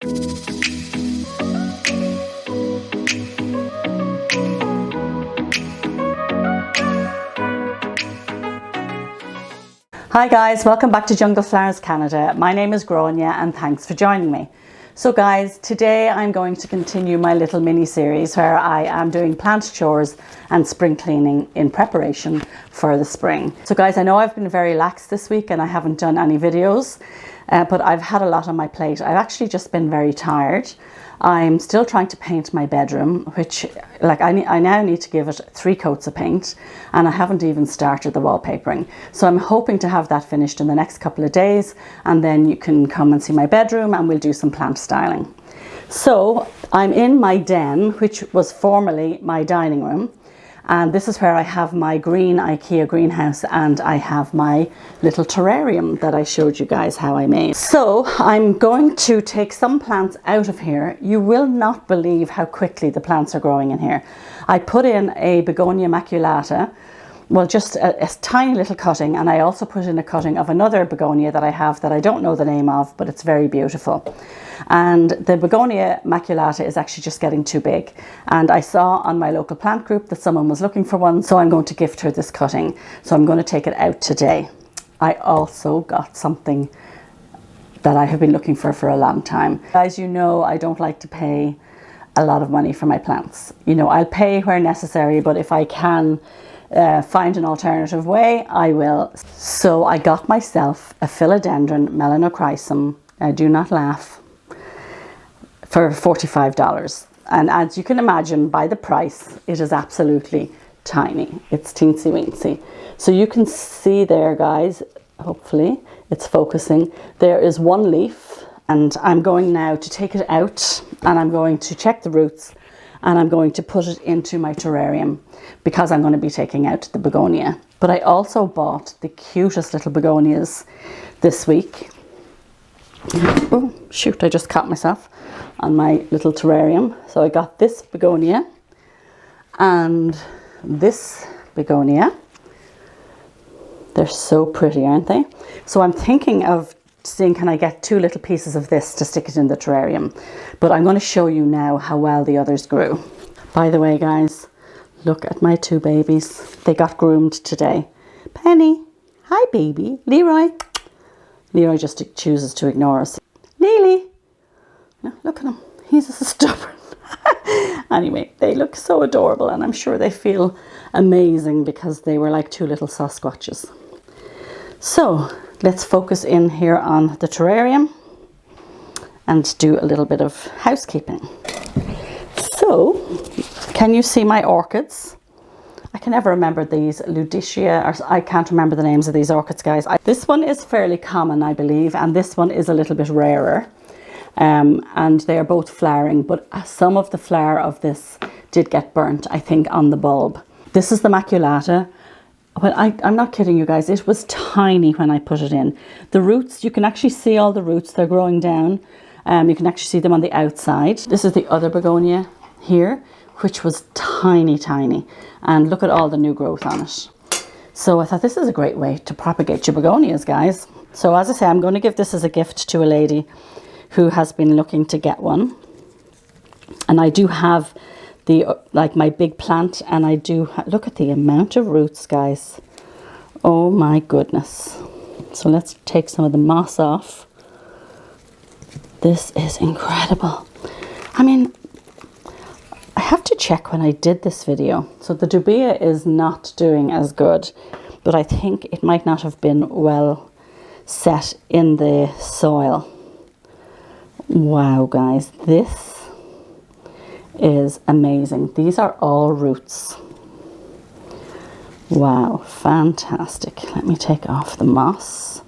Hi guys, welcome back to Jungle Flowers Canada. My name is Begonia and thanks for joining me. So guys, today I'm going to continue my little mini series where I am doing plant chores and spring cleaning in preparation for the spring. So guys, I know I've been very lax this week and I haven't done any videos, but I've had a lot on my plate. I've actually just been very tired. I'm still trying to paint my bedroom, which I now need to give it 3 coats of paint, and I haven't even started the wallpapering. So I'm hoping to have that finished in the next couple of days, and then you can come and see my bedroom and we'll do some plant styling. So I'm in my den, which was formerly my dining room. And this is where I have my green IKEA greenhouse, and I have my little terrarium that I showed you guys how I made. So I'm going to take some plants out of here. You will not believe how quickly the plants are growing in here. I put in a Begonia maculata, well, just a tiny little cutting, and I also put in a cutting of another begonia that I have that I don't know the name of, but it's very beautiful. And the Begonia maculata is actually just getting too big. And I saw on my local plant group that someone was looking for one, so I'm going to gift her this cutting. So I'm going to take it out today. I also got something that I have been looking for a long time. As you know, I don't like to pay a lot of money for my plants. You know, I'll pay where necessary, but if I can find an alternative way, I will. So I got myself a philodendron melanochrysum, I do not laugh, for $45. And as you can imagine by the price, it is absolutely tiny. It's teensy weensy. So you can see there, guys, hopefully it's focusing. There is one leaf, and I'm going now to take it out and I'm going to check the roots, and I'm going to put it into my terrarium because I'm going to be taking out the begonia. But I also bought the cutest little begonias this week. Oh shoot, I just caught myself on my little terrarium. So I got this begonia and this begonia. They're so pretty, aren't they? So I'm thinking of seeing, can I get 2 little pieces of this to stick it in the terrarium? But I'm going to show you now how well the others grew. By the way, guys, look at my 2 babies. They got groomed today. Penny, hi baby. Leroy. Leroy just chooses to ignore us. Neely, no, look at him. He's so stubborn. Anyway, they look so adorable, and I'm sure they feel amazing because they were like 2 little Sasquatches. So let's focus in here on the terrarium and do a little bit of housekeeping. So, can you see my orchids? I can never remember these, Ludicia, or I can't remember the names of these orchids, guys. This one is fairly common, I believe, and this one is a little bit rarer. And they're both flowering, but some of the flower of this did get burnt, I think, on the bulb. This is the maculata. Well, I'm not kidding you guys, it was tiny when I put it in. The roots, you can actually see all the roots, they're growing down. You can actually see them on the outside. This is the other begonia here, which was tiny, tiny. And look at all the new growth on it. So I thought this is a great way to propagate your begonias, guys. So as I say, I'm going to give this as a gift to a lady who has been looking to get one. And I do have like my big plant, and I do look at the amount of roots, guys. Oh my goodness. So let's take some of the moss off. This is incredible. I mean, I have to check when I did this video. So the dubia is not doing as good, but I think it might not have been well set in the soil. Wow, guys, this is amazing. These are all roots. Wow, fantastic. Let me take off the moss.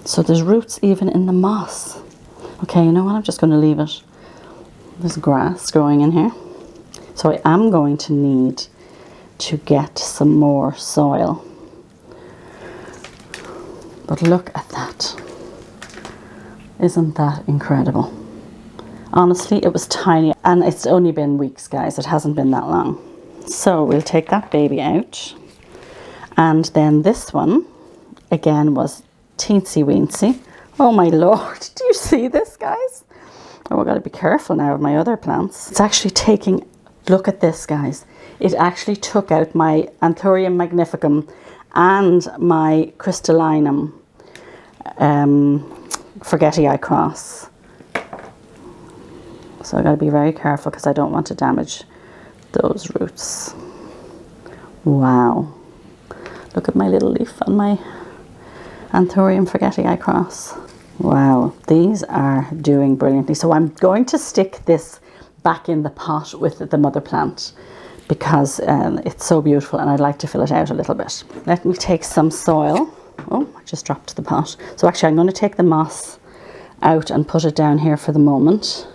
So there's roots even in the moss. Okay, you know what? I'm just going to leave it. There's grass growing in here. So I am going to need to get some more soil. But look at that. Isn't that incredible? Honestly, it was tiny, and it's only been weeks, guys. It hasn't been that long. So we'll take that baby out. And then this one, again, was teensy weensy. Oh my Lord, do you see this, guys? Oh, we've got to be careful now of my other plants. It's actually taking, look at this, guys. It actually took out my Terrarium magnificum and my crystallinum forgetii cross. So I've got to be very careful because I don't want to damage those roots. Wow. Look at my little leaf on my Terrarium forgetii cross. Wow, these are doing brilliantly. So I'm going to stick this back in the pot with the mother plant because it's so beautiful and I'd like to fill it out a little bit. Let me take some soil. Oh, I just dropped the pot. So actually I'm going to take the moss out and put it down here for the moment.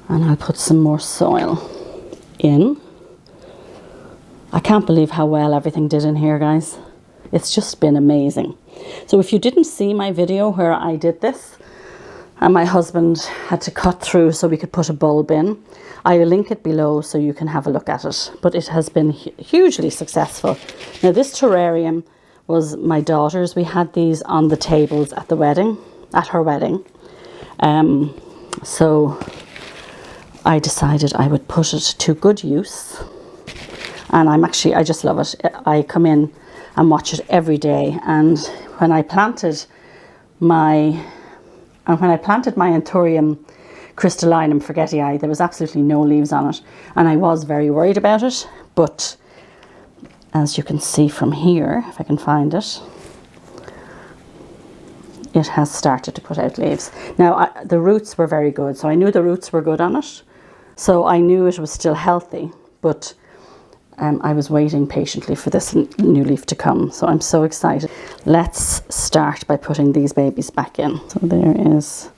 And I'll put some more soil in. I can't believe how well everything did in here, guys. It's just been amazing. So if you didn't see my video where I did this, and my husband had to cut through so we could put a bulb in, I'll link it below so you can have a look at it. But it has been hugely successful. Now this terrarium was my daughter's. We had these on the tables at the wedding, at her wedding. So I decided I would put it to good use. And I just love it. I come in and watch it every day. And when I planted my Terrarium crystallinum forgetii, there was absolutely no leaves on it, and I was very worried about it. But as you can see from here, if I can find it, it has started to put out leaves. Now the roots were very good, so I knew the roots were good on it, so I knew it was still healthy. But I was waiting patiently for this new leaf to come, so I'm so excited. Let's start by putting these babies back in. So there is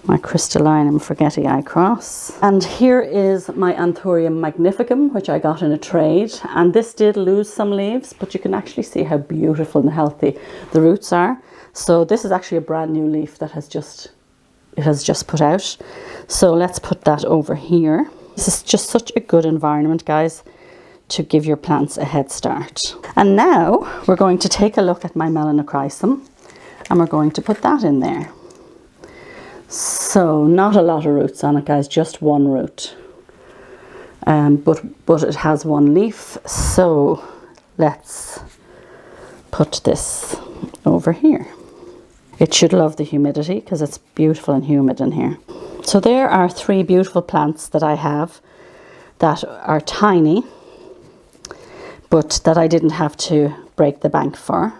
my crystallinum forgetii cross, and here is my Terrarium magnificum, which I got in a trade, and this did lose some leaves, but you can actually see how beautiful and healthy the roots are. So this is actually a brand new leaf that has just put out. So let's put that over here. This is just such a good environment, guys, to give your plants a head start. And now we're going to take a look at my melanochrysum, and we're going to put that in there. So not a lot of roots on it, guys, just one root. But it has one leaf, so let's put this over here. It should love the humidity because it's beautiful and humid in here. So there are 3 beautiful plants that I have that are tiny, but that I didn't have to break the bank for.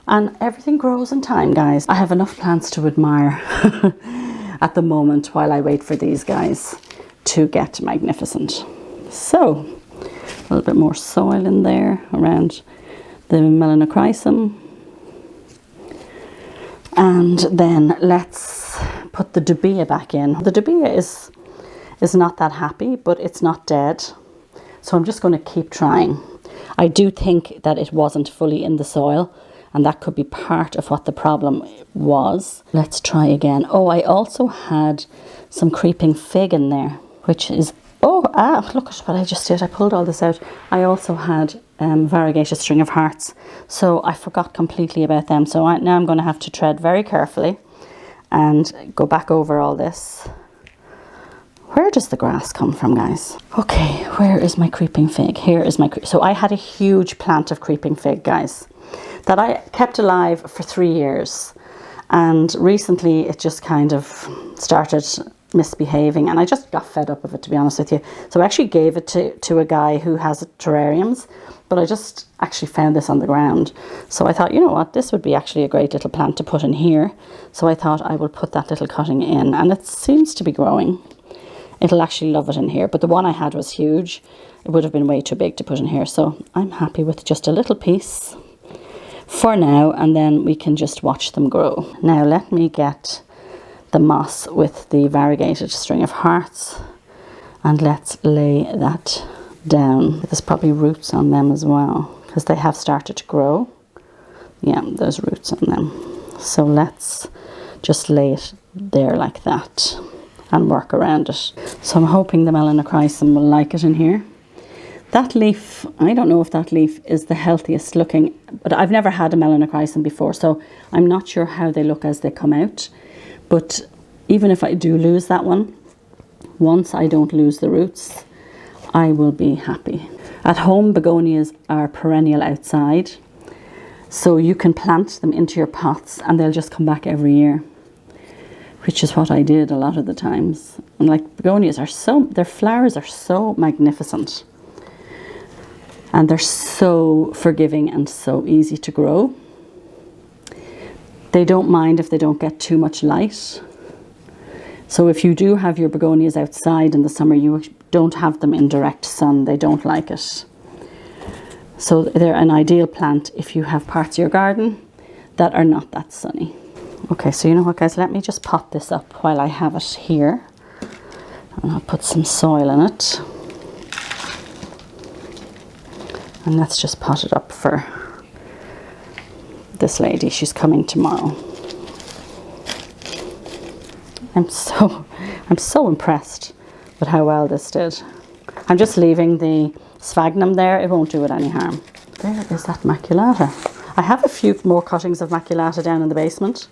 And everything grows in time, guys. I have enough plants to admire at the moment while I wait for these guys to get magnificent. So, a little bit more soil in there around the melanochrysum. And then let's put the dubia back in. The dubia is not that happy, but it's not dead. So I'm just going to keep trying. I do think that it wasn't fully in the soil, and that could be part of what the problem was. Let's try again. Oh, I also had some creeping fig in there, which is, look at what I just did. I pulled all this out. I also had variegated string of hearts, so I forgot completely about them. So now I'm going to have to tread very carefully and go back over all this. Where does the grass come from, guys? Okay, where is my creeping fig? Here is my, so I had a huge plant of creeping fig, guys, that I kept alive for 3 years. And recently it just kind of started misbehaving, and I just got fed up of it, to be honest with you. So I actually gave it to a guy who has terrariums, but I just actually found this on the ground. So I thought, you know what, this would be actually a great little plant to put in here. So I thought I would put that little cutting in, and it seems to be growing. It'll actually love it in here, but the one I had was huge. It would have been way too big to put in here, so I'm happy with just a little piece for now, and then we can just watch them grow. Now let me get the moss with the variegated string of hearts, and let's lay that down. There's probably roots on them as well, because they have started to grow. Yeah, there's roots on them. So let's just lay it there like that and work around it. So I'm hoping the melanochrysum will like it in here. That leaf, I don't know if that leaf is the healthiest looking but I've never had a melanochrysum before, so I'm not sure how they look as they come out. But even if I do lose that one, once I don't lose the roots, I will be happy. At home, begonias are perennial outside, so you can plant them into your pots and they'll just come back every year, which is what I did a lot of the times. And like, begonias are their flowers are so magnificent. And they're so forgiving and so easy to grow. They don't mind if they don't get too much light. So if you do have your begonias outside in the summer, you don't have them in direct sun. They don't like it. So they're an ideal plant if you have parts of your garden that are not that sunny. Okay, so you know what, guys? Let me just pot this up while I have it here. And I'll put some soil in it. And let's just pot it up for this lady. She's coming tomorrow. I'm so impressed with how well this did. I'm just leaving the sphagnum there. It won't do it any harm. There is that maculata. I have a few more cuttings of maculata down in the basement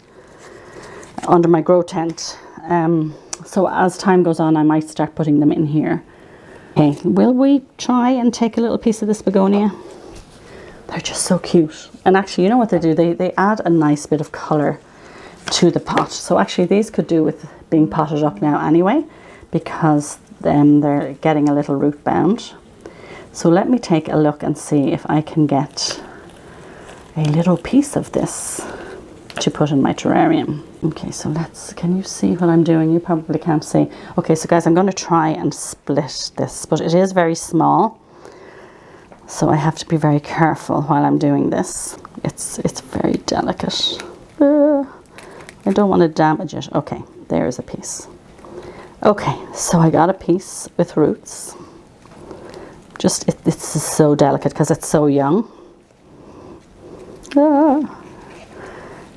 under my grow tent. So as time goes on, I might start putting them in here. Okay, will we try and take a little piece of this begonia? They're just so cute. And actually, you know what they do? They add a nice bit of colour to the pot. So actually, these could do with being potted up now anyway, because they're getting a little root bound. So let me take a look and see if I can get a little piece of this to put in my terrarium. Okay, so can you see what I'm doing? You probably can't see. Okay, so guys, I'm going to try and split this, but it is very small, so I have to be very careful while I'm doing this. It's very delicate. I don't want to damage it. Okay, there's a piece. Okay, so I got a piece with roots. It's so delicate because it's so young.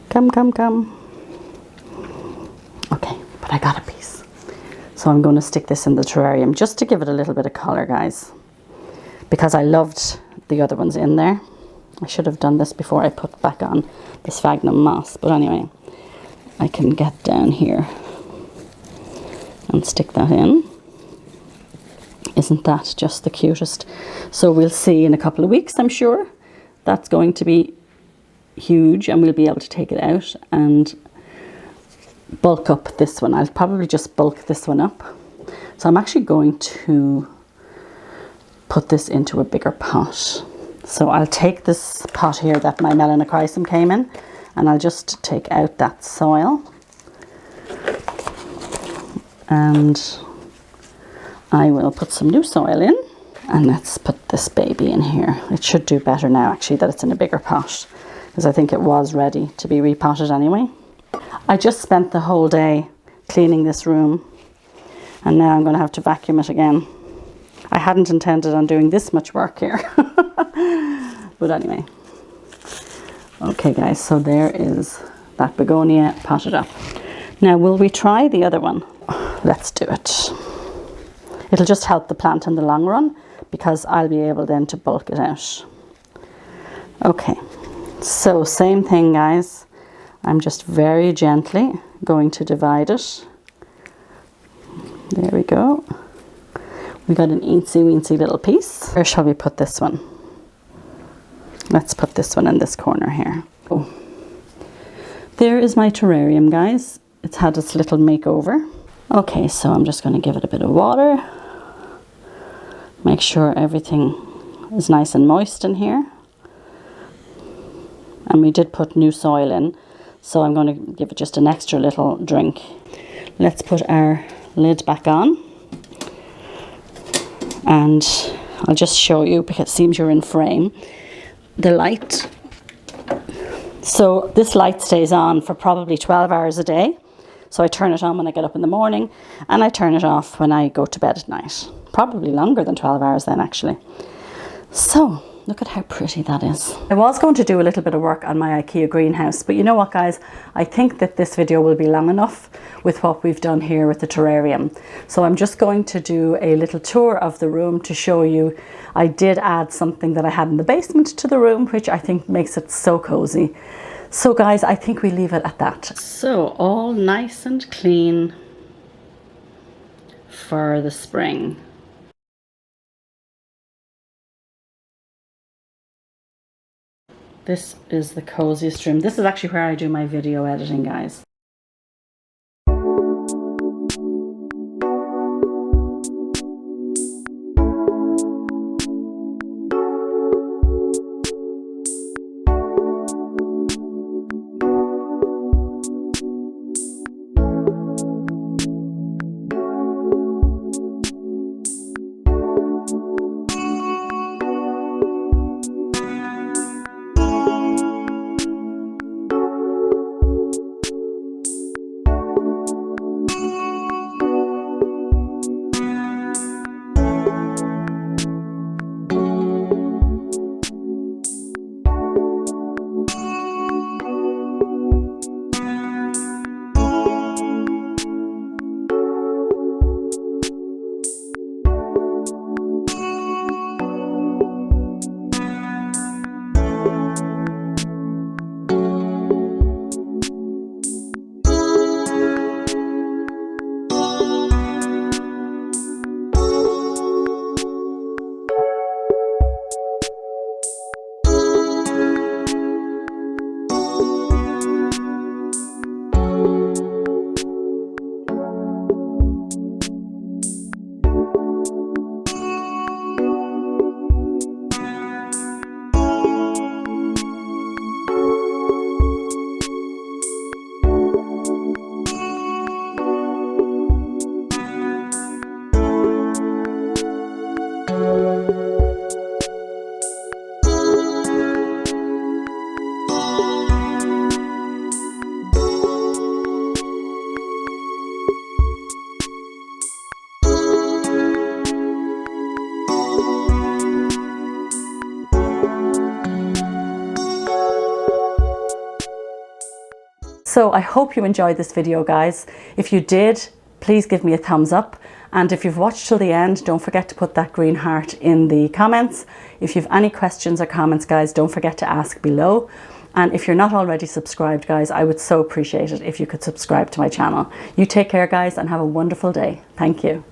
Come. Okay, but I got a piece. So I'm going to stick this in the terrarium just to give it a little bit of colour, guys. Because I loved the other ones in there. I should have done this before I put back on the sphagnum moss. But anyway, I can get down here and stick that in. Isn't that just the cutest? So we'll see in a couple of weeks, I'm sure. That's going to be huge and we'll be able to take it out and bulk up this one. I'll probably just bulk this one up. So I'm actually going to put this into a bigger pot. So I'll take this pot here that my melanochrysum came in and I'll just take out that soil. And I will put some new soil in. And let's put this baby in here. It should do better now actually that it's in a bigger pot, because I think it was ready to be repotted anyway. I just spent the whole day cleaning this room and now I'm going to have to vacuum it again. I hadn't intended on doing this much work here. But anyway. Okay guys, so there is that begonia potted up. Now will we try the other one? Let's do it. It'll just help the plant in the long run because I'll be able then to bulk it out. Okay, so same thing guys. I'm just very gently going to divide it. There we go. We got an eensy weensy little piece. Where shall we put this one? Let's put this one in this corner here. Oh. There is my terrarium guys. It's had its little makeover. Okay, so I'm just going to give it a bit of water. Make sure everything is nice and moist in here. And we did put new soil in, so I'm going to give it just an extra little drink. Let's put our lid back on. And I'll just show you, because it seems you're in frame, the light. So this light stays on for probably 12 hours a day. So I turn it on when I get up in the morning and I turn it off when I go to bed at night. Probably longer than 12 hours then actually. So Look at how pretty that is. I was going to do a little bit of work on my IKEA greenhouse, but you know what guys, I think that this video will be long enough with what we've done here with the terrarium. So I'm just going to do a little tour of the room to show you. I did add something that I had in the basement to the room, which I think makes it so cozy. So guys, I think we leave it at that. So all nice and clean for the spring. This is the coziest room. This is actually where I do my video editing, guys. So I hope you enjoyed this video, guys. If you did, please give me a thumbs up. And if you've watched till the end, don't forget to put that green heart in the comments. If you've any questions or comments, guys, don't forget to ask below. And if you're not already subscribed, guys, I would so appreciate it if you could subscribe to my channel. You take care, guys, and have a wonderful day. Thank you.